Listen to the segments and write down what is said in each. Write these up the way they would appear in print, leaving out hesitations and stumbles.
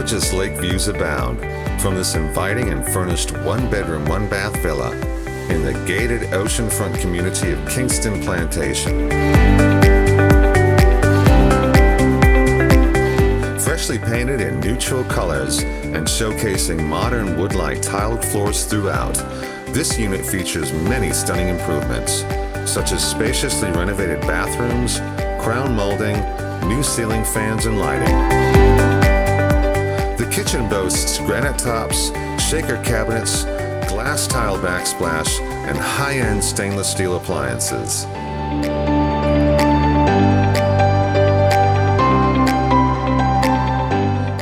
gorgeous lake views abound from this inviting and furnished one-bedroom, one-bath villa in the gated oceanfront community of Kingston Plantation. Freshly painted in neutral colors and showcasing modern wood-like tiled floors throughout, this unit features many stunning improvements, such as spaciously renovated bathrooms, crown molding, new ceiling fans and lighting. The kitchen boasts granite tops, shaker cabinets, glass tile backsplash, and high-end stainless steel appliances.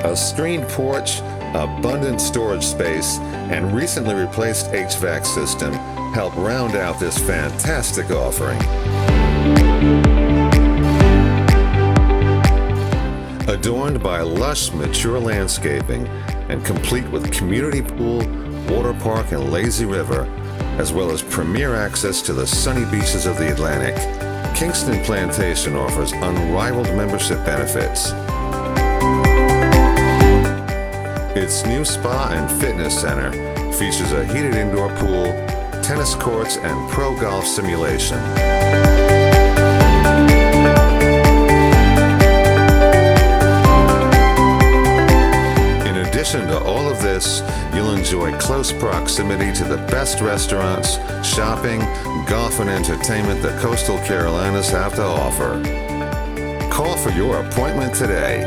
A screened porch, abundant storage space, and recently replaced HVAC system help round out this fantastic offering. Adorned by lush, mature landscaping and complete with community pool, water park, and lazy river, as well as premier access to the sunny beaches of the Atlantic, Kingston Plantation offers unrivaled membership benefits. Its new spa and fitness center features a heated indoor pool, tennis courts, and pro golf simulation. In addition to all of this, you'll enjoy close proximity to the best restaurants, shopping, golf, and entertainment the coastal Carolinas have to offer. Call for your appointment today.